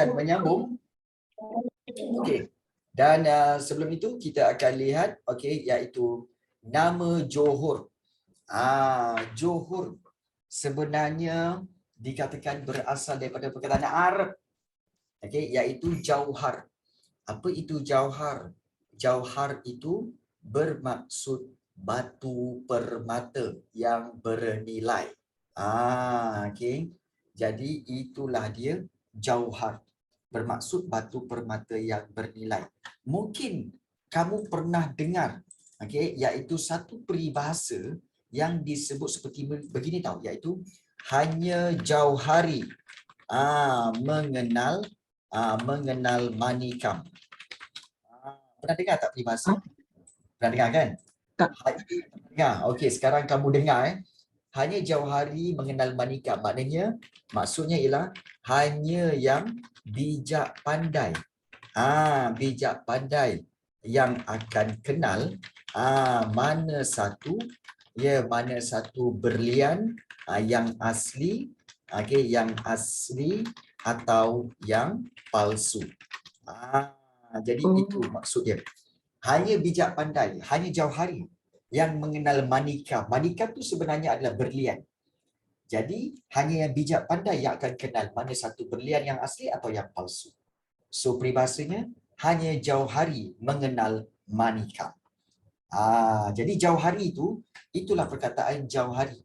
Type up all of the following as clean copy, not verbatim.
akan menyambung. Okey. Dan sebelum itu kita akan lihat iaitu nama Johor. Johor sebenarnya dikatakan berasal daripada perkataan Arab. Iaitu jauhar. Apa itu jauhar? Jauhar itu bermaksud batu permata yang bernilai. Jadi itulah dia jauhar. Bermaksud batu permata yang bernilai. Mungkin kamu pernah dengar iaitu satu peribahasa yang disebut seperti begini tahu, iaitu hanya jauhari mengenal manikam. Pernah dengar tak peribahasa? Pernah dengar kan? Tak. Okey, sekarang kamu dengar hanya jauhari mengenal manikam. Maksudnya ialah hanya yang bijak pandai. Bijak pandai yang akan kenal mana satu berlian yang asli, yang asli atau yang palsu. Jadi itu maksudnya. Hanya bijak pandai, hanya jauhari yang mengenal manikam. Manikam itu sebenarnya adalah berlian. Jadi hanya yang bijak pandai yang akan kenal mana satu berlian yang asli atau yang palsu. So peribahasanya hanya jauhari mengenal manikam. Jadi jauhari itulah perkataan jauhari.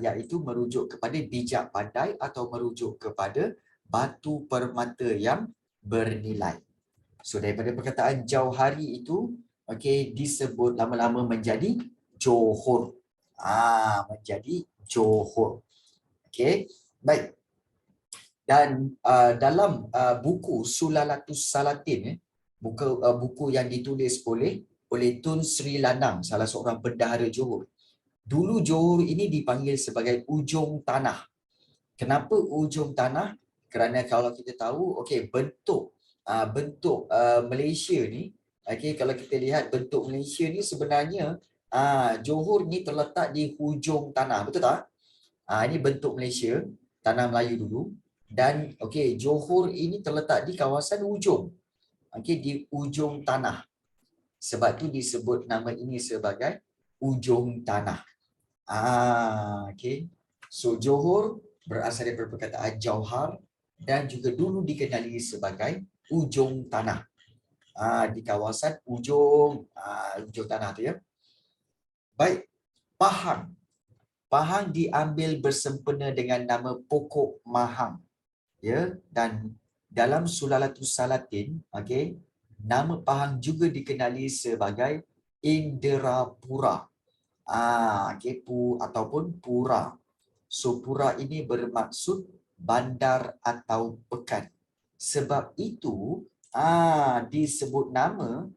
Iaitu merujuk kepada bijak pandai atau merujuk kepada batu permata yang bernilai. So daripada perkataan jauhari itu disebut lama-lama menjadi Johor. Menjadi Johor. Baik. Dan dalam buku Sulalatus Salatin, buku yang ditulis oleh Tun Sri Lanang, salah seorang bendahara Johor. Dulu Johor ini dipanggil sebagai ujung tanah. Kenapa ujung tanah? Kerana kalau kita tahu bentuk Malaysia ni, kalau kita lihat bentuk Malaysia ni sebenarnya Johor ni terletak di hujung tanah, betul tak? Ini bentuk Malaysia, tanah Melayu dulu. Dan Johor ini terletak di kawasan ujung. Di ujung tanah. Sebab tu disebut nama ini sebagai ujung tanah. So Johor berasal daripada perkataan jauhar dan juga dulu dikenali sebagai ujung tanah. Di kawasan ujung tanah tu ya. Baik, Pahang. Pahang diambil bersempena dengan nama pokok mahang. Ya, dan dalam Sulalatus Salatin, nama Pahang juga dikenali sebagai Inderapura. Ataupun pura. So pura ini bermaksud bandar atau pekan. Sebab itu disebut nama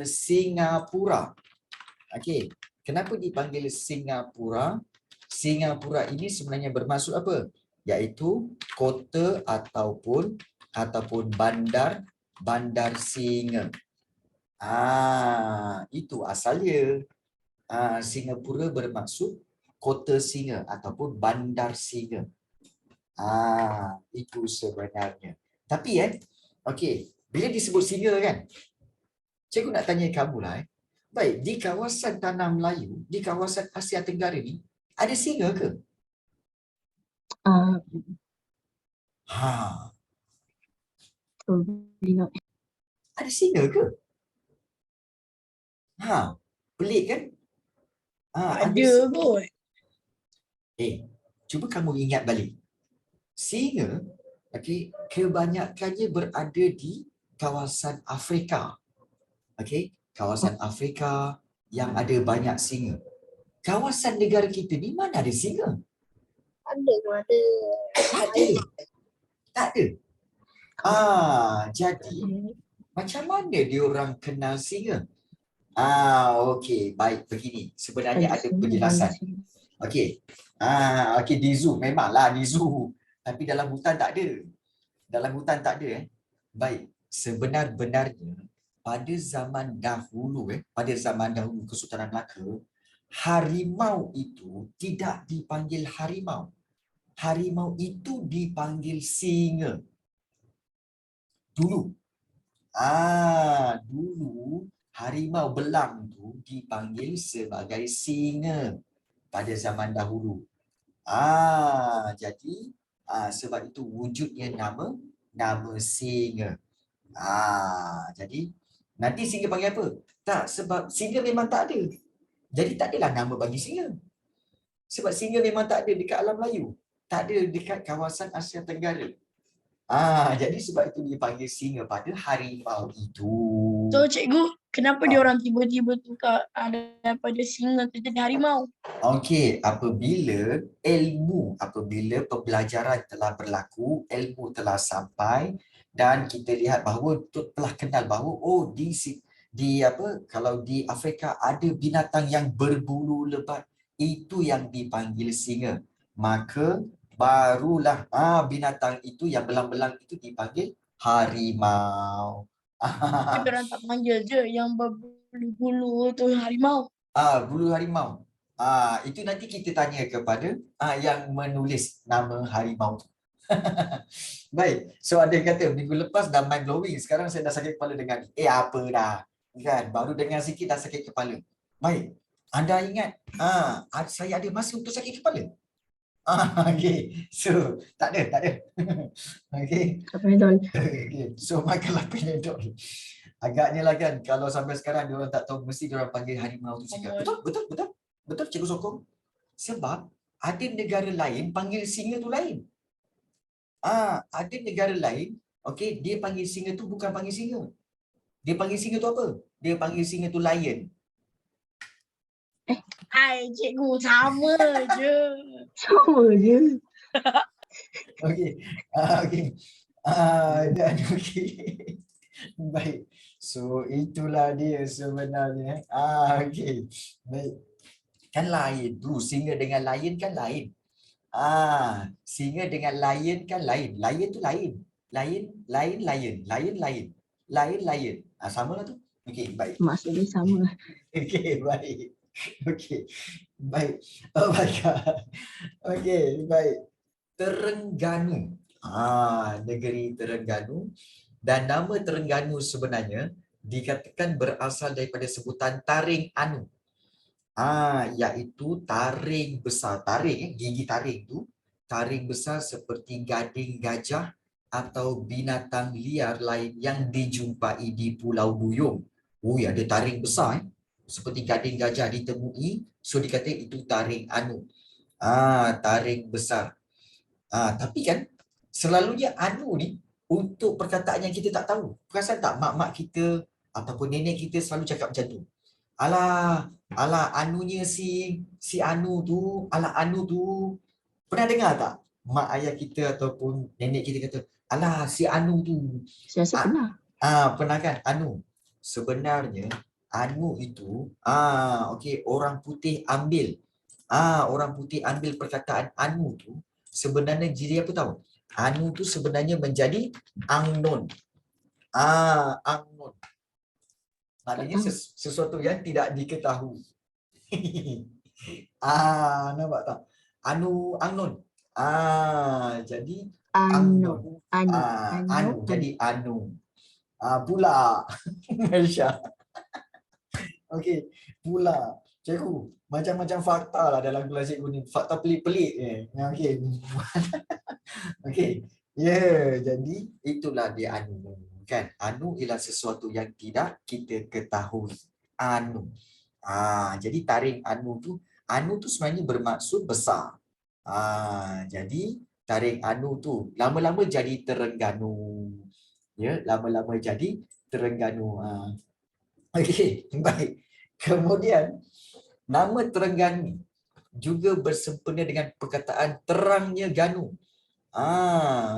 Singapura. Kenapa dipanggil Singapura? Singapura ini sebenarnya bermaksud apa? Iaitu kota ataupun bandar singa. Itu asalnya. Singapura bermaksud kota singa ataupun bandar singa. Itu sebenarnya. Tapi bila disebut singa kan, cikgu nak tanya kamu lah. Baik, di kawasan Tanah Melayu, di kawasan Asia Tenggara ni, ada singa ke? Ada singa ke? Pelik kan? Ada kot. Cuba kamu ingat balik. Singa, kebanyakannya berada di kawasan Afrika. Kawasan Afrika yang ada banyak singa. Kawasan negara kita ni mana ada singa? Ada. Tak ada. Jadi macam mana diorang kenal singa? Baik, begini. Sebenarnya ada penjelasan. Di zoo, memanglah di zoo. Tapi dalam hutan tak ada. Baik, sebenar-benarnya pada zaman dahulu Kesultanan Melaka, harimau itu tidak dipanggil harimau. Harimau itu dipanggil singa. Dulu. Dulu harimau belang tu dipanggil sebagai singa pada zaman dahulu. Jadi sebab itu wujudnya nama singa. Jadi nanti singa panggil apa? Tak, sebab singa memang tak ada. Jadi tak adalah nama bagi singa. Sebab singa memang tak ada dekat alam Melayu. Tak ada dekat kawasan Asia Tenggara. Jadi sebab itu dipanggil singa pada harimau itu. So cikgu, kenapa dia orang tiba-tiba tukar daripada singa tu jadi harimau? Okey, apabila pembelajaran telah berlaku, ilmu telah sampai dan kita lihat bahawa telah kenal bahawa kalau di Afrika ada binatang yang berbulu lebat, itu yang dipanggil singa. Maka barulah binatang itu yang belang-belang itu dipanggil harimau. Tapi orang tak panggil je yang berbulu-bulu tu harimau. Bulu harimau. Itu nanti kita tanya kepada yang menulis nama harimau tu. Baik, so ada yang kata minggu lepas dah mind blowing, sekarang saya dah sakit kepala dengar ni. Apa dah? Kan, baru dengar sikit dah sakit kepala. Baik, anda ingat saya ada masa untuk sakit kepala? Okey, so tak ada. Okey. Okay. So makanlah Panadol. Agaknya lah kan, kalau sampai sekarang diorang tak tahu, mesti diorang panggil harimau tu singa. Betul Cikgu sokong. Sebab ada negara lain panggil singa tu lain. Ada negara lain, okey, dia panggil singa tu bukan panggil singa. Dia panggil singa tu apa? Dia panggil singa tu lion. Cikgu, sama je. Sama je. Okey. Dan okey. Baik. So itulah dia sebenarnya. Okey. Baik. Kan lain tu, singa dengan lion kan lain. Singa dengan lion kan lain. Lion tu lain. Lion. Sama lah tu. Okey, baik. Maksudnya sama. Okey, baik. Okey. Baik. Oh my God. Okey, baik. Terengganu. Negeri Terengganu. Dan nama Terengganu sebenarnya dikatakan berasal daripada sebutan taring anu. Iaitu taring besar. Taring, gigi taring tu. Taring besar seperti gading gajah atau binatang liar lain yang dijumpai di Pulau Duyung. Ada taring besar. Seperti gading gajah ditemui. So dikata itu taring anu. Taring besar. Tapi kan selalunya anu ni untuk perkataan yang kita tak tahu. Perasan tak mak-mak kita ataupun nenek kita selalu cakap macam tu. Alah anunya si anu tu, anu tu. Pernah dengar tak mak ayah kita ataupun nenek kita kata, alah si anu tu. Saya rasa pernah. Pernah kan anu. Sebenarnya anu itu okey, orang putih ambil perkataan anu tu sebenarnya jadi apa tahu? Anu tu sebenarnya menjadi angnon. Angnon. Maknanya sesuatu yang tidak diketahui. Nampak tak? Angnon. Jadi angnon. Anu jadi anu. Pula. Malaysia. Okey, pula. Cikgu, macam-macam fakta lah dalam kelas cikgu ni. Fakta pelik-pelik Okey. Okey. Jadi itulah dia anu. Kan? Anu ialah sesuatu yang tidak kita ketahui. Anu. Jadi taring anu tu sebenarnya bermaksud besar. Jadi taring anu tu lama-lama jadi Terengganu. Lama-lama jadi Terengganu. Okey, baik. Kemudian nama Terengganu juga bersempena dengan perkataan terangnya ganu.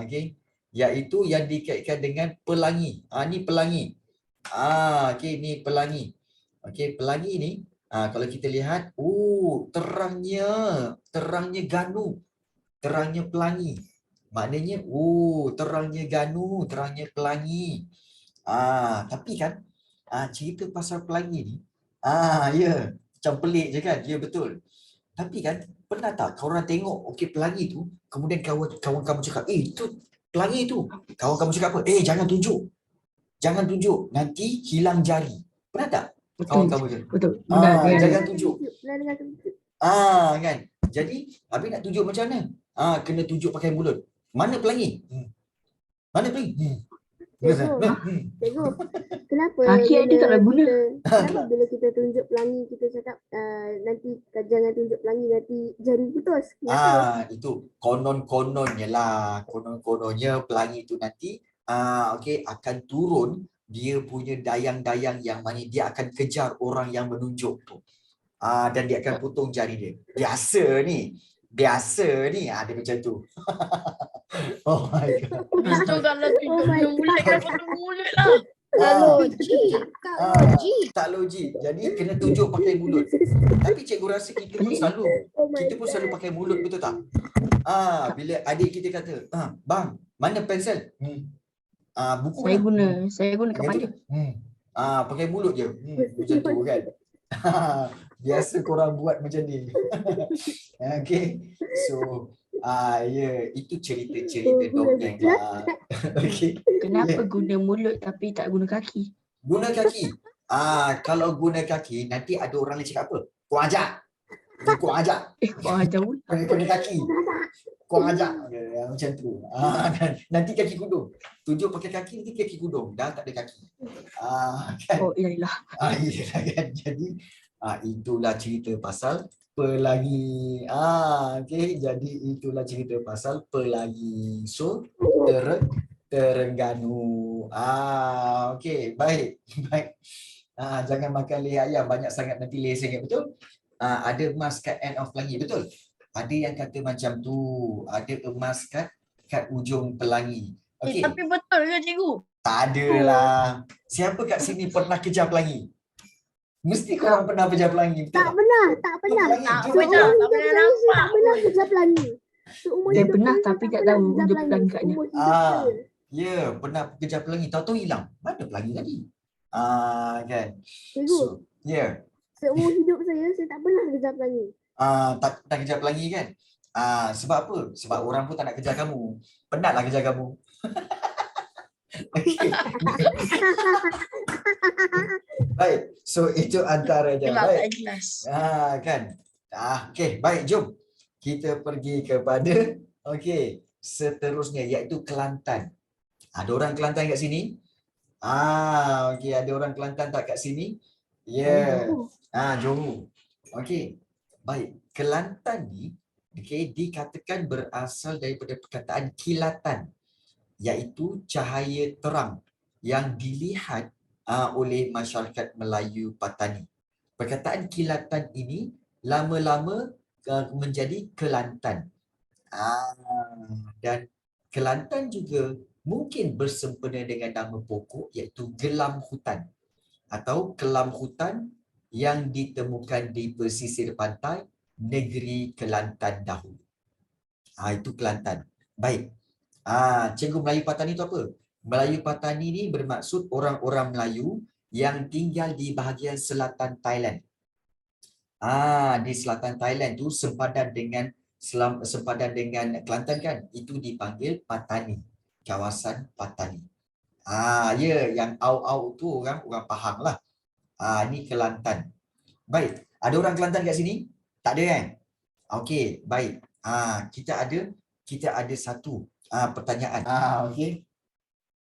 Okey. Iaitu yang dikaitkan dengan pelangi. Ni pelangi. Okey, ni pelangi. Okey, pelangi ni kalau kita lihat, terangnya ganu. Terangnya pelangi. Maknanya, terangnya ganu, terangnya pelangi. Tapi kan cerita pasal pelangi ni, macam pelik je kan? Ya, betul. Tapi kan, pernah tak kau orang tengok okey pelangi tu, kemudian kawan kamu cakap, tu pelangi tu. Kawan kamu cakap apa? Jangan tunjuk. Jangan tunjuk. Nanti hilang jari. Pernah tak? Kawan Betul. kamu tu. Betul. Benar. Jangan tunjuk. Pernah dengar tunjuk. Kan. Jadi, habis nak tunjuk macam mana? Kena tunjuk pakai mulut. Mana pelangi? Mana pelangi? Cikgu, kenapa Kaki ada tak ada guna. kenapa bila kita tunjuk pelangi kita cakap nanti jangan tunjuk pelangi nanti jari putus? Kenapa? Itu konon-kononnya lah. Konon-kononnya pelangi itu nanti akan turun dia punya dayang-dayang yang mana dia akan kejar orang yang menunjuk tu. Dan dia akan potong jari dia. Biasa ni. Ada macam tu. Oh my god. Lepas tu kalau tunjuk my mulut, God. kena potong mulut lah. Tak logik. Tak logik. Tak logik. Jadi kena tunjuk pakai mulut. Tapi cikgu rasa kita pun selalu Oh my selalu God. pakai mulut, betul tak? Bila adik kita kata, bang, mana pensel? Buku Saya guna Pakai kepala. tu. Pakai mulut je. Macam tu kan. Biasa korang buat macam ni. Okay. So, itu cerita-cerita dongeng lah. Okay. Kenapa guna mulut tapi tak guna kaki? Guna kaki. Kalau guna kaki, nanti ada orang lain cakap apa? Kau ajak. Wah, jauh. Pakai kaki. Kau ajak. Macam tu. Nanti kaki kudung. Tunjuk pakai kaki, nanti kaki kudung. Dah tak ada kaki. Kan? Oh, iyalah. Iyalah kan. Jadi itulah cerita pasal pelangi. Okay. Jadi itulah cerita pasal pelangi. So Terengganu. Okay, baik. Jangan makan leher ayam banyak sangat nanti leher sengit, betul? Ada emas kat end of pelangi, betul? Ada yang kata macam tu, ada emas kat ujung pelangi. Okay. Tapi betul ke cikgu? Tak ada lah. Siapa kat sini pernah kejar pelangi? Mesti korang pernah kejar pelangi, betul? Tak pernah. Pelangi, Tak jom. pernah. Tak pernah nampak. Tak pernah kejar pelangi. Seumur Saya hidup pernah saya tapi tak pernah tahu kejar ujung pelangi. pelangi kat mana. Seumur hidup saya. Ya, pernah kejar pelangi, tahu-tahu hilang. Mana pelangi tadi? Kan? Cikgu, So, seumur hidup saya tak pernah kejar pelangi. tak pernah kejar pelangi kan? Sebab apa? Sebab orang pun tak nak kejar kamu. Penatlah kejar kamu. Okay. Baik. So itu antaranya. Gelap Baik. tak ikhlas. Kan. Okay, baik, jom kita pergi kepada seterusnya iaitu Kelantan. Ada orang Kelantan kat sini? Okay, ada orang Kelantan tak kat sini? Ya. Johor. Okay. Baik, Kelantan ni dikatakan berasal daripada perkataan kilatan, iaitu cahaya terang yang dilihat oleh masyarakat Melayu Patani. Perkataan kilatan ini lama-lama menjadi Kelantan. Dan Kelantan juga mungkin bersempena dengan nama pokok iaitu gelam hutan atau kelam hutan yang ditemukan di pesisir pantai negeri Kelantan dahulu. Itu Kelantan. Baik. Cikgu Melayu Patani itu apa? Melayu Patani ni bermaksud orang-orang Melayu yang tinggal di bahagian selatan Thailand. Di selatan Thailand tu sempadan dengan Kelantan kan, itu dipanggil Patani, kawasan Patani. Yang au-au tu orang Pahang lah. Ni Kelantan. Baik, ada orang Kelantan kat sini? Tak ada kan? Okey, baik. Kita ada satu pertanyaan. Okey.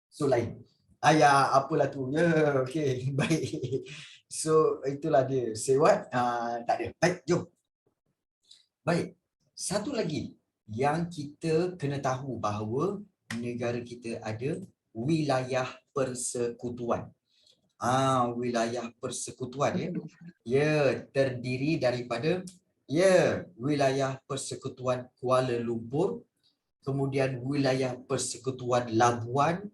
So lain. Apalah tu. Ya, okey. Baik. So itulah dia. Say what? Tak ada. Baik, jom. Baik. Satu lagi yang kita kena tahu bahawa negara kita ada wilayah persekutuan. Wilayah persekutuan ya. Ya, terdiri daripada wilayah persekutuan Kuala Lumpur, kemudian wilayah persekutuan Labuan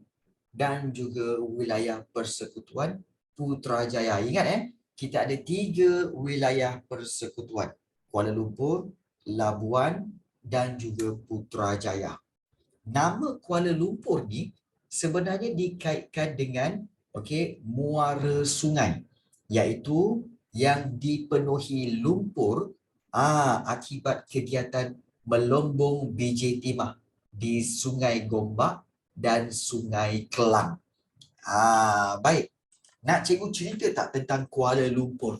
dan juga wilayah persekutuan Putrajaya. Ingat kita ada 3 wilayah persekutuan. Kuala Lumpur, Labuan dan juga Putrajaya. Nama Kuala Lumpur ni sebenarnya dikaitkan dengan muara sungai, iaitu yang dipenuhi lumpur akibat kegiatan melombong biji timah di Sungai Gombak dan Sungai Kelang. Baik. Nak cikgu cerita tak tentang Kuala Lumpur?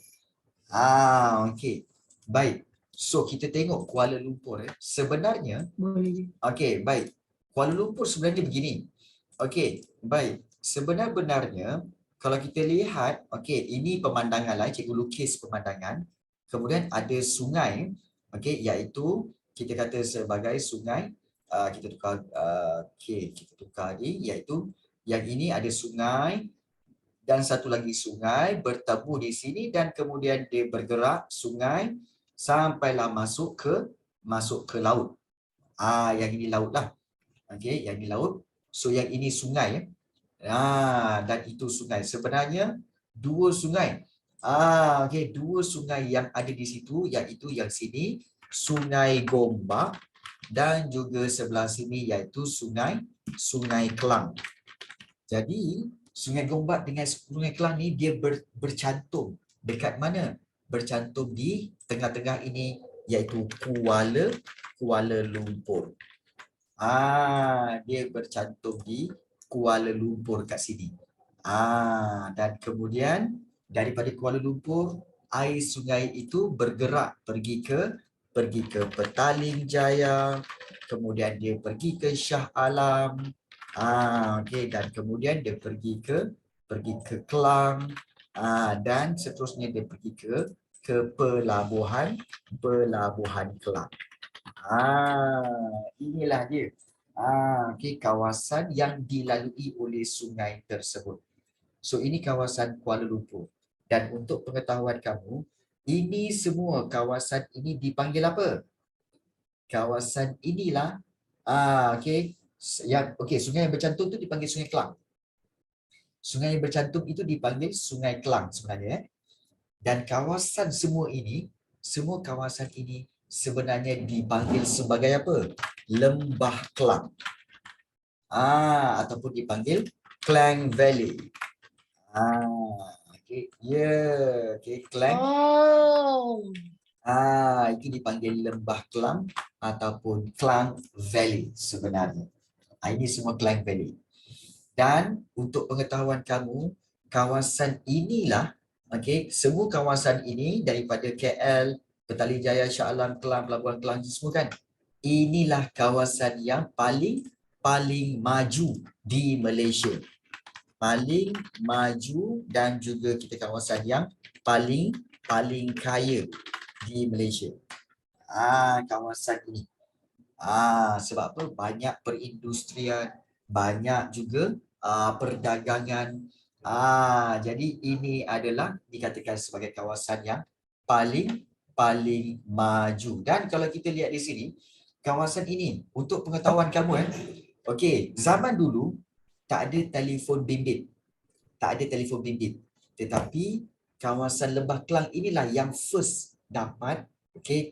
Okey. Baik. So kita tengok Kuala Lumpur. Sebenarnya, Boleh je. okey, baik. Kuala Lumpur sebenarnya begini. Okey, baik. Sebenar-benarnya kalau kita lihat, okey, ini pemandangan lah, cikgu lukis pemandangan. Kemudian ada sungai, okey, iaitu kita kata sebagai sungai, kita tukar, okey, kita tukar ni, iaitu yang ini ada sungai dan satu lagi sungai bertemu di sini dan kemudian dia bergerak sungai sampailah masuk ke laut. Yang ini laut lah. Okey, yang ini laut. So yang ini sungai dan itu sungai. Sebenarnya dua sungai. Okey, dua sungai yang ada di situ iaitu yang sini Sungai Gombak dan juga sebelah sini iaitu Sungai Kelang. Jadi Sungai Gombak dengan Sungai Kelang ni dia bercantum dekat mana? Bercantum di tengah-tengah ini iaitu Kuala Lumpur. Dia bercantum di Kuala Lumpur kat sini. Dan kemudian daripada Kuala Lumpur air sungai itu bergerak pergi ke Petaling Jaya, kemudian dia pergi ke Shah Alam. Okey, dan kemudian dia pergi ke Kelang, dan seterusnya dia pergi ke pelabuhan Kelang. Inilah dia. Okey, kawasan yang dilalui oleh sungai tersebut. So ini kawasan Kuala Lumpur. Dan untuk pengetahuan kamu, ini semua kawasan ini dipanggil apa? Kawasan inilah okey, sungai yang bercantum itu dipanggil Sungai Kelang. Sungai yang bercantum itu dipanggil Sungai Kelang sebenarnya. Dan kawasan semua kawasan ini sebenarnya dipanggil sebagai apa? Lembah Kelang. Ataupun dipanggil Klang Valley. Okey, okey, Klang. Itu dipanggil Lembah Kelang ataupun Klang Valley sebenarnya. Ini semua Klang Valley. Dan untuk pengetahuan kamu, kawasan inilah, okey, semua kawasan ini daripada KL, Petaling Jaya, Shah Alam, Kelang, Pelabuhan Kelang semua kan. Inilah kawasan yang paling maju di Malaysia. Paling maju dan juga kita kawasan yang paling kaya di Malaysia. Kawasan ini. Sebab apa? Banyak perindustrian, banyak juga perdagangan. Jadi ini adalah dikatakan sebagai kawasan yang paling maju. Dan kalau kita lihat di sini, kawasan ini untuk pengetahuan kamu okey, zaman dulu tak ada telefon bimbit. Tetapi kawasan Lembah Kelang inilah yang first dapat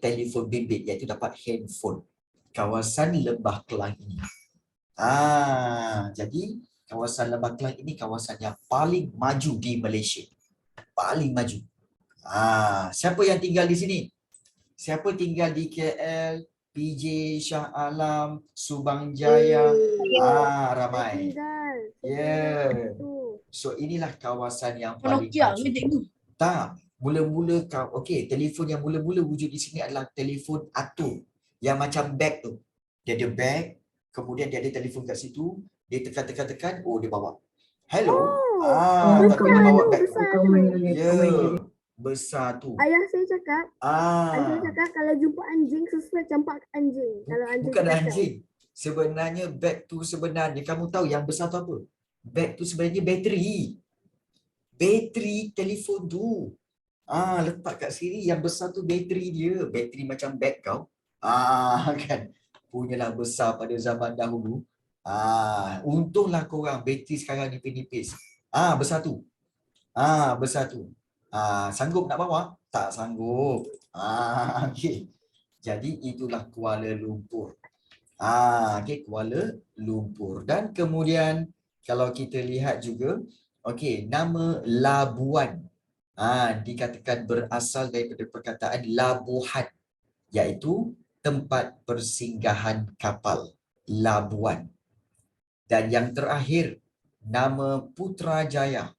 telefon bimbit, iaitu dapat handphone. Kawasan Lembah Kelang ini. Jadi kawasan Lembah Kelang ini kawasan yang paling maju di Malaysia. Paling maju. Siapa yang tinggal di sini? Siapa tinggal di KL, PJ, Shah Alam, Subang Jaya? Ramai. So inilah kawasan yang paling Nokia maju. ke cikgu? Tak. Mula-mula telefon yang mula-mula wujud di sini adalah telefon atur. Yang macam beg tu. Dia ada beg, kemudian dia ada telefon kat situ, dia tekan, dia bawa. Hello. Tapi dia bawa beg. Besar tu. Ayah saya cakap kalau jumpa anjing sesuai campak anjing. Kalau anjing Bukan kacau. anjing. Sebenarnya beg tu sebenarnya kamu tahu yang besar tu apa? Beg tu sebenarnya bateri. Bateri telefon tu. Letak kat sini yang besar tu bateri dia. Bateri macam beg kau. Kan. Punyalah besar pada zaman dahulu. Untunglah korang bateri sekarang nipis-nipis. Besar tu. Besar tu. Sanggup nak bawa? Tak sanggup. Okay. Jadi itulah Kuala Lumpur. Kuala Lumpur. Dan kemudian kalau kita lihat juga, nama Labuan dikatakan berasal daripada perkataan labuhan, iaitu tempat persinggahan kapal. Labuan. Dan yang terakhir, nama Putrajaya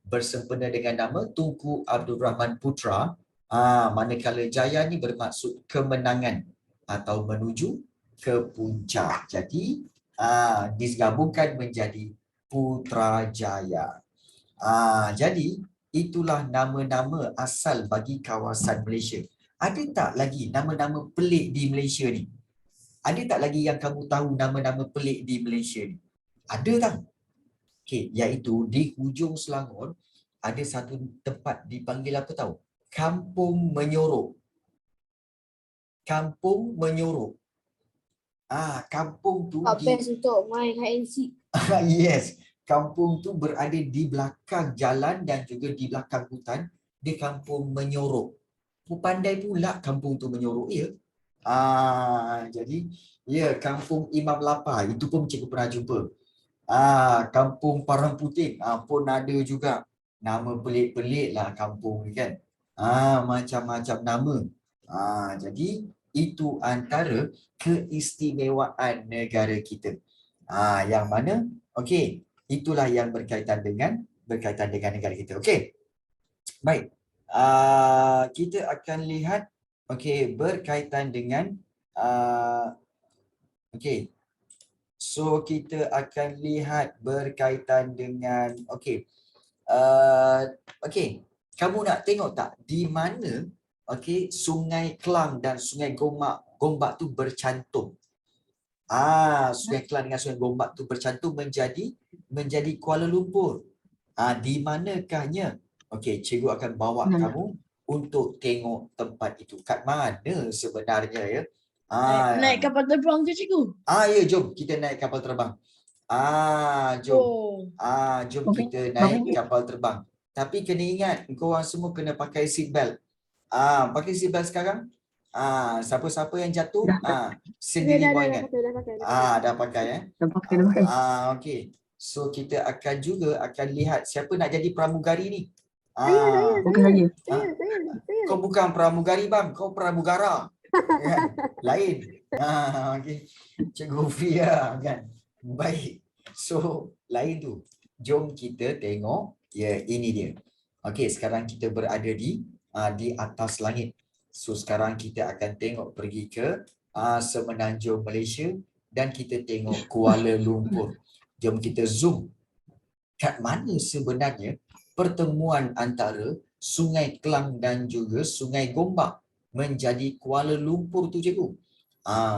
bersempena dengan nama Tunku Abdul Rahman Putra. Manakala jaya ni bermaksud kemenangan atau menuju ke puncak. Jadi digabungkan menjadi Putrajaya. Jadi itulah nama-nama asal bagi kawasan Malaysia. Ada tak lagi nama-nama pelik di Malaysia ni? Ada tak lagi yang kamu tahu nama-nama pelik di Malaysia ni? Ada tak? Okey, iaitu di hujung Selangor ada satu tempat dipanggil apa tahu? Kampung Menyorok. Kampung Menyorok. Kampung tu Best untuk main hide and seek. yes, kampung tu berada di belakang jalan dan juga di belakang hutan. Di Kampung Menyorok. Pandai pula kampung tu menyorok ya. Jadi ya, Kampung Imam Lapar itu pun cikgu pernah jumpa. Kampung Parang Putih pun ada juga. Nama pelik-pelik lah kampung ni kan. Macam-macam nama. Jadi itu antara keistimewaan negara kita. Yang mana? Okey, itulah yang berkaitan dengan negara kita. Okey. Baik. Kita akan lihat okey, berkaitan dengan okey. So kita akan lihat berkaitan dengan okey. Okey, kamu nak tengok tak di mana okey Sungai Kelang dan Sungai Gombak tu bercantum. Sungai Kelang dengan Sungai Gombak tu bercantum menjadi Kuala Lumpur. Di manakahnya? Okey, cikgu akan bawa kamu untuk tengok tempat itu. Kat mana sebenarnya ya? Naik kapal terbang ke cikgu? Ya, jom kita naik kapal terbang. Jom. Jom Okey, kita naik bagus. kapal terbang. Tapi kena ingat, korang semua kena pakai seat belt. Pakai seat belt sekarang. Siapa-siapa yang jatuh, sendiri Dah buat pakai, ingat. dah pakai. Dah pakai Dah pakai. Okey. So kita akan juga lihat siapa nak jadi pramugari ni. Bukan saya. Saya. Kau bukan pramugari bang, kau pramugara. Kan? Lain. Okey. Cikgu Fia kan. Baik. So lain tu. Jom kita tengok. Ya, ini dia. Okey, sekarang kita berada di atas langit. So sekarang kita akan tengok pergi ke semenanjung Malaysia dan kita tengok Kuala Lumpur. Jom kita zoom. Kat mana sebenarnya pertemuan antara Sungai Kelang dan juga Sungai Gombak menjadi Kuala Lumpur tu cikgu?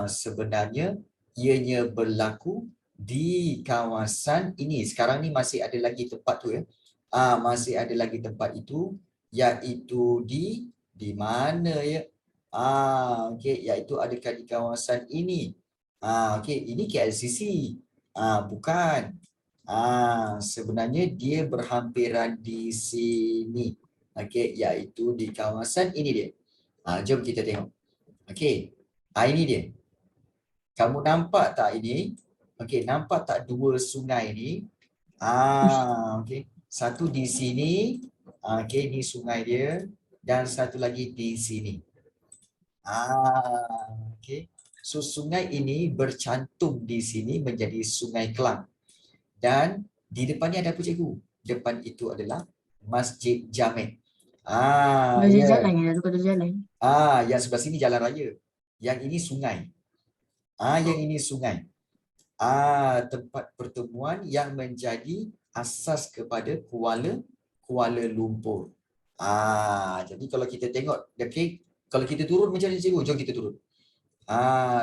Sebenarnya ianya berlaku di kawasan ini. Sekarang ni masih ada lagi tempat tu ya. Masih ada lagi tempat itu, iaitu di mana ya? Okey, iaitu adakah di kawasan ini? Okey, ini KLCC. Bukan. Sebenarnya dia berhampiran di sini. Okey, iaitu di kawasan ini dia. Jom kita tengok. Okey. Ini dia. Kamu nampak tak ini? Okey, nampak tak dua sungai ni? Okey. Satu di sini. Okey, ni sungai dia, dan satu lagi di sini. Okey. So sungai ini bercantum di sini menjadi Sungai Kelang. Dan di depannya ada apa cikgu? Depan itu adalah Masjid Jamek. Ada jalan ya, ada jalan. Yang sebelah sini jalan raya. Yang ini sungai. Yang ini sungai. Tempat pertemuan yang menjadi asas kepada Kuala Lumpur. Jadi kalau kita tengok, okay, kalau kita turun macam mana cikgu? Jom kita turun.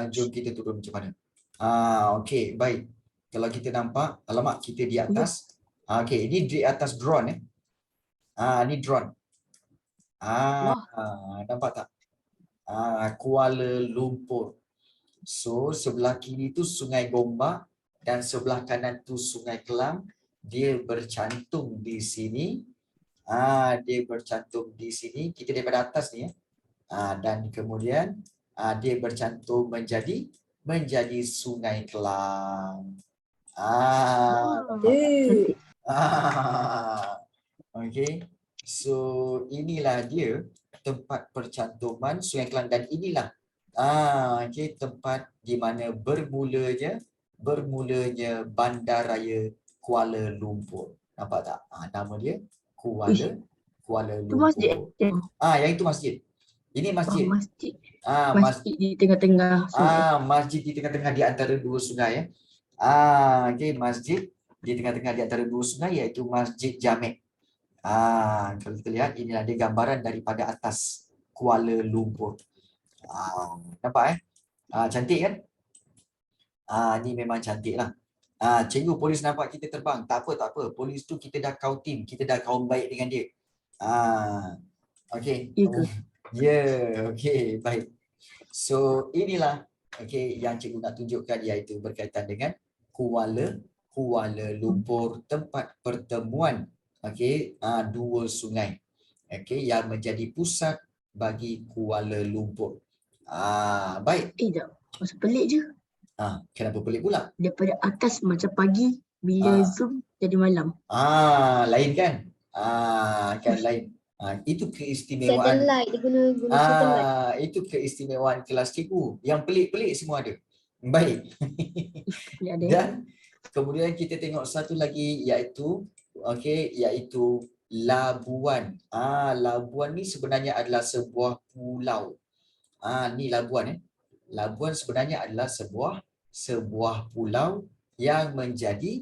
Jom kita turun macam mana? Okey, baik. Kalau kita nampak, alamak, kita di atas. Okey, ini di atas drone ni drone. Nampak tak? Kuala Lumpur. So, sebelah kiri tu Sungai Gombak dan sebelah kanan tu Sungai Kelang. Dia bercantum di sini. Dia bercantum di sini. Kita daripada atas ni ya. Dan kemudian dia bercantum menjadi Sungai Kelang. Okey. So inilah dia tempat percantuman Sungai Kelang, dan inilah okey, tempat di mana bermulanya bermulanya Bandaraya Kuala Lumpur. Nampak tak? Nama dia Kuala Tu masjid. Lumpur. Yang itu masjid. Ini masjid. Masjid. Masjid. Masjid di tengah-tengah sungai. Masjid di tengah-tengah di antara dua sungai ya. Okey, masjid di tengah-tengah di antara dua sungai iaitu Masjid Jamek. Kalau kita lihat inilah dia gambaran daripada atas Kuala Lumpur. Nampak cantik kan? Ni memang cantik lah. Cikgu polis nampak kita terbang. Tak apa. Polis tu kita dah kau team. Kita dah kaum baik dengan dia. Okey. Ya ke? Ya, okey, baik. So, inilah yang cikgu nak tunjukkan iaitu berkaitan dengan Kuala Lumpur, tempat pertemuan dua sungai yang menjadi pusat bagi Kuala Lumpur. Baik. Jap. Masa pelik je. Kenapa pelik pula? Daripada atas macam pagi, bila zoom jadi malam. Lain kan? Kan lain. Itu keistimewaan. Satellite, dia guna satellite. Itu keistimewaan kelas cikgu. Yang pelik-pelik semua ada. Baik. Pelik ada. Dan kemudian kita tengok satu lagi iaitu Labuan. Labuan ni sebenarnya adalah sebuah pulau. Ni Labuan Labuan sebenarnya adalah sebuah pulau yang menjadi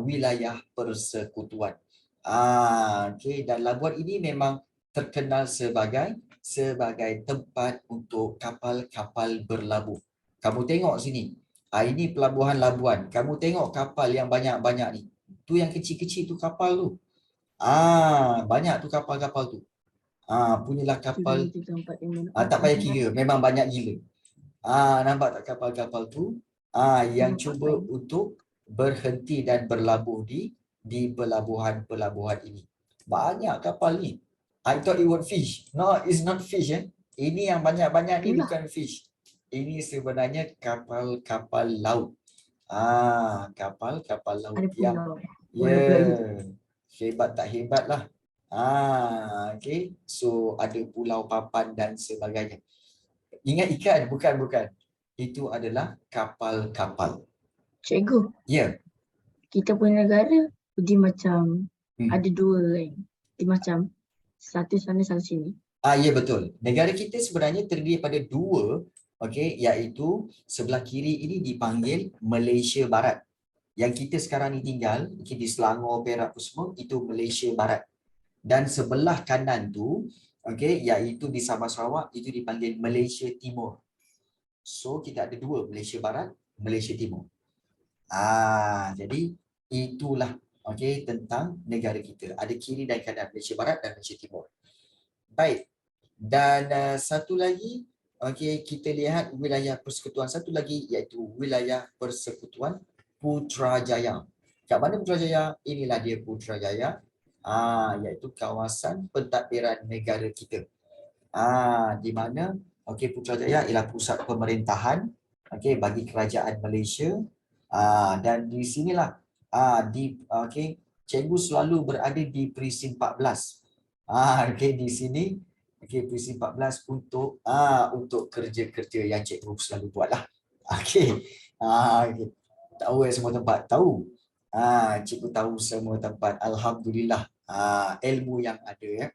wilayah persekutuan. Dan Labuan ini memang terkenal sebagai tempat untuk kapal-kapal berlabuh. Kamu tengok sini. Ini pelabuhan Labuan. Kamu tengok kapal yang banyak-banyak ni. Tu yang kecil-kecil tu kapal tu. Banyak tu kapal-kapal tu. Punyalah kapal. Tak payah kira. Memang banyak gila. Nampak tak kapal-kapal tu? Yang cuba untuk berhenti dan berlabuh di pelabuhan-pelabuhan ini. Banyak kapal ni. I thought it was fish. No, it's not fish. Ini yang banyak-banyak ni bukan fish. Ini sebenarnya kapal-kapal laut. Kapal-kapal laut Ada yang hebat tak hebat lah. So ada pulau papan dan sebagainya. Ingat ikan? Bukan. Itu adalah kapal-kapal. Cikgu. Ya. Kita punya negara dia macam ada dua kan. Dia macam satu sana satu sini. Ya betul. Negara kita sebenarnya terdiri pada dua, iaitu sebelah kiri ini dipanggil Malaysia Barat. Yang kita sekarang ni tinggal di Selangor, Perak semua itu Malaysia Barat. Dan sebelah kanan tu iaitu di Sabah Sarawak itu dipanggil Malaysia Timur. So kita ada dua, Malaysia Barat, Malaysia Timur. Jadi itulah tentang negara kita. Ada kiri dan kanan, Malaysia Barat dan Malaysia Timur. Baik. Dan satu lagi kita lihat wilayah persekutuan satu lagi iaitu wilayah persekutuan Putrajaya. Kat mana Putrajaya? Inilah dia Putrajaya. Iaitu kawasan pentadbiran negara kita. Di mana Putrajaya ialah pusat pemerintahan bagi kerajaan Malaysia. Dan di sinilah cikgu selalu berada di Presin 14. Di sini Presin 14 untuk kerja-kerja yang cikgu selalu buatlah. Tahu semua tempat, tahu. Cikgu tahu semua tempat. Alhamdulillah. Ilmu yang ada ya.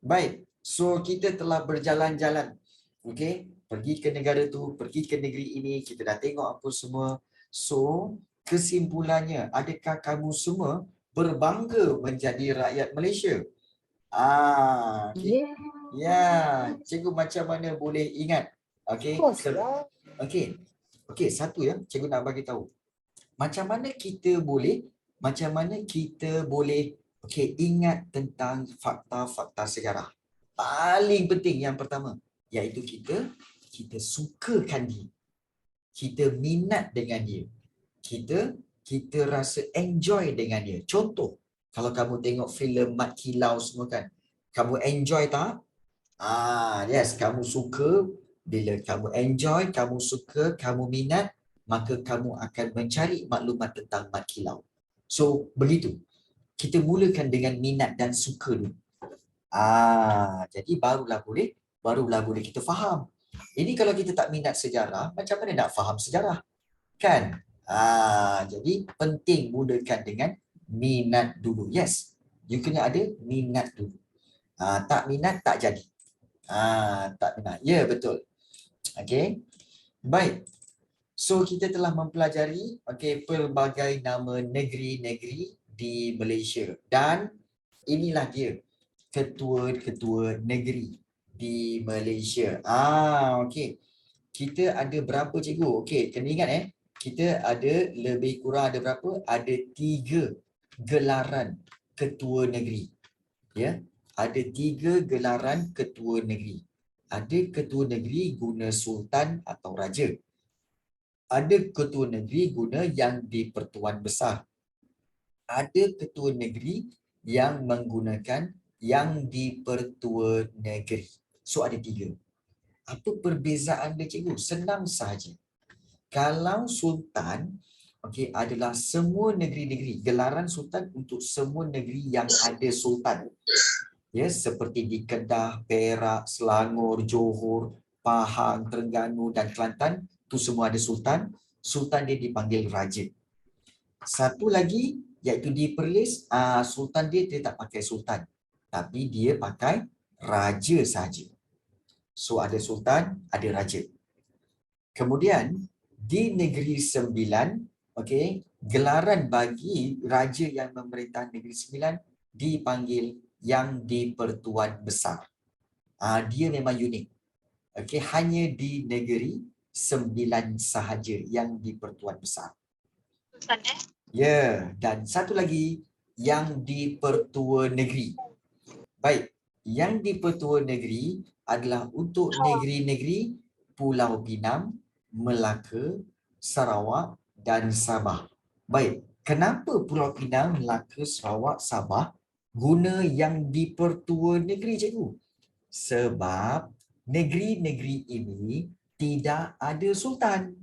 Baik. So kita telah berjalan-jalan. Pergi ke negara tu, pergi ke negeri ini, kita dah tengok apa semua. So kesimpulannya, adakah kamu semua berbangga menjadi rakyat Malaysia? Cikgu macam mana boleh ingat? Satu ya, cikgu nak bagi tahu. Macam mana kita boleh ingat tentang fakta-fakta sejarah. Paling penting yang pertama iaitu kita sukakan dia. Kita minat dengan dia. Kita rasa enjoy dengan dia. Contoh, kalau kamu tengok filem Mat Kilau semua kan, kamu enjoy tak? Yes, kamu suka. Bila kamu enjoy, kamu suka, kamu minat, maka kamu akan mencari maklumat tentang Mat Kilau. So, begitu. Kita mulakan dengan minat dan suka dulu. Jadi barulah boleh kita faham. Ini kalau kita tak minat sejarah, macam mana nak faham sejarah? Kan? Jadi penting mulakan dengan minat dulu. Yes, you kena ada minat dulu. Tak minat tak jadi. Tak minat. Ya, betul. Okey. Baik. So kita telah mempelajari pelbagai nama negeri-negeri di Malaysia dan inilah dia ketua-ketua negeri di Malaysia. Okey. Kita ada berapa cikgu? Okey, kena ingat kita ada lebih kurang ada berapa? Ada 3 gelaran ketua negeri. Ya. Ada 3 gelaran ketua negeri. Ada ketua negeri guna sultan atau raja. Ada ketua negeri guna yang di-Pertuan Besar. Ada ketua negeri yang menggunakan yang di-Pertua Negeri. So ada 3. Apa perbezaan dia cikgu? Senang sahaja. Kalau sultan adalah semua negeri-negeri, gelaran sultan untuk semua negeri yang ada sultan. Ya, seperti di Kedah, Perak, Selangor, Johor, Pahang, Terengganu dan Kelantan, itu semua ada sultan. Sultan dia dipanggil raja. Satu lagi iaitu di Perlis, sultan dia tak pakai sultan, tapi dia pakai raja saja. So ada sultan, ada raja. Kemudian di Negeri Sembilan, gelaran bagi raja yang memerintah Negeri Sembilan dipanggil yang di-Pertuan Besar. Dia memang unik. Hanya di Negeri Sembilan sahaja yang di-Pertuan Besar. Ya, dan satu lagi yang di-Pertua Negeri. Baik, yang di-Pertua Negeri adalah untuk negeri-negeri Pulau Pinang, Melaka, Sarawak dan Sabah. Baik, kenapa Pulau Pinang, Melaka, Sarawak, Sabah guna yang di-Pertua Negeri, cikgu? Sebab negeri-negeri ini tidak ada sultan.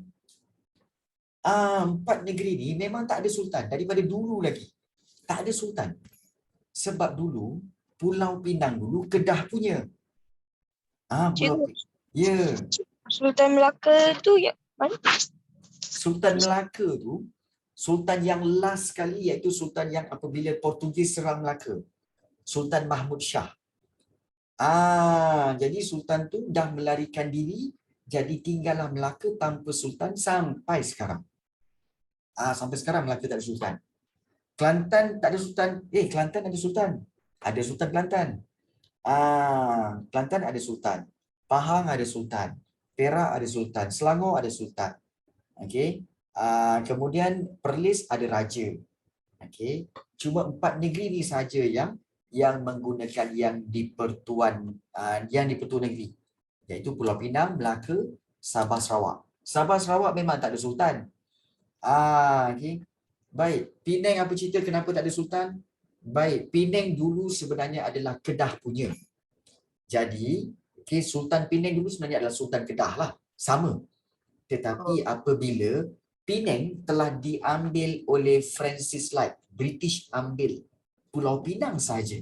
4 negeri ni memang tak ada sultan. Daripada dulu lagi tak ada sultan. Sebab dulu Pulau Pinang dulu Kedah punya. Pulau Ya. Sultan Melaka tu ya mana? Sultan Melaka tu sultan yang last sekali, iaitu sultan yang apabila Portugis serang Melaka. Sultan Mahmud Shah. Jadi sultan tu dah melarikan diri, jadi tinggallah Melaka tanpa sultan sampai sekarang. Sampai sekarang Melaka tak ada sultan. Kelantan tak ada sultan. Kelantan ada sultan. Ada sultan Kelantan. Kelantan ada sultan. Pahang ada sultan. Perak ada sultan. Selangor ada sultan. Kemudian Perlis ada raja. Cuma 4 negeri ni saja yang menggunakan yang di-Pertuan Negeri, iaitu Pulau Pinang, Melaka, Sabah, Sarawak. Sabah, Sarawak memang tak ada sultan. Baik, Penang apa cerita kenapa tak ada sultan? Baik, Penang dulu sebenarnya adalah Kedah punya. Jadi, Sultan Penang dulu sebenarnya adalah Sultan Kedah lah. Sama. Tetapi apabila Penang telah diambil oleh Francis Light, British ambil Pulau Pinang saja.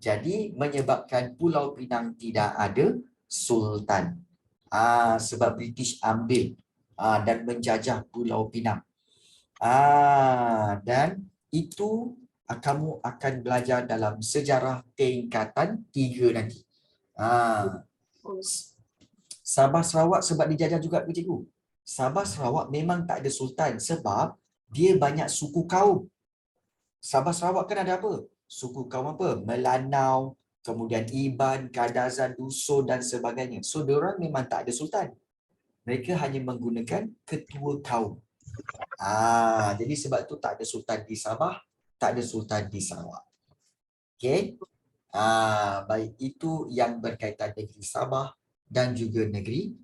Jadi menyebabkan Pulau Pinang tidak ada sultan. Sebab British ambil dan menjajah Pulau Pinang. Dan itu kamu akan belajar dalam sejarah tingkatan 3 nanti. Sabah Sarawak sebab dijajah juga ke cikgu? Sabah Sarawak memang tak ada sultan sebab dia banyak suku kaum. Sabah Sarawak kan ada apa? Suku kaum apa? Melanau, kemudian Iban, Kadazan, Dusun dan sebagainya. So diorang memang tak ada sultan. Mereka hanya menggunakan ketua kaum. Jadi sebab tu tak ada sultan di Sabah, tak ada sultan di Sarawak. Okey. Baik, itu yang berkaitan negeri Sabah dan juga negeri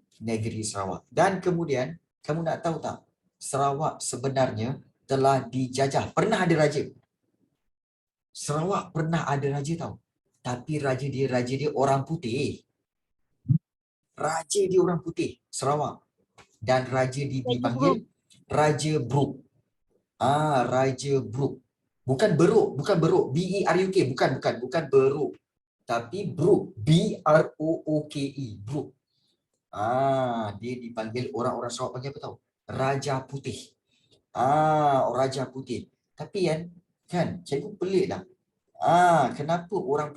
Sarawak. Dan kemudian kamu nak tahu tak, Sarawak sebenarnya telah dijajah. Pernah ada raja. Sarawak pernah ada raja tahu. Tapi raja dia orang putih. Raja dia orang putih, Sarawak. Dan raja dipanggil Raja Brooke. Raja Brooke. Bukan Beruk, B-E-R-U-K, bukan Beruk. Tapi Brooke, B-R-O-O-K-E, Brooke. Dia dipanggil orang-orang Sarawak panggil apa tahu? Raja Putih. Raja Putih. Tapi kan cikgu pelik lah. Kenapa orang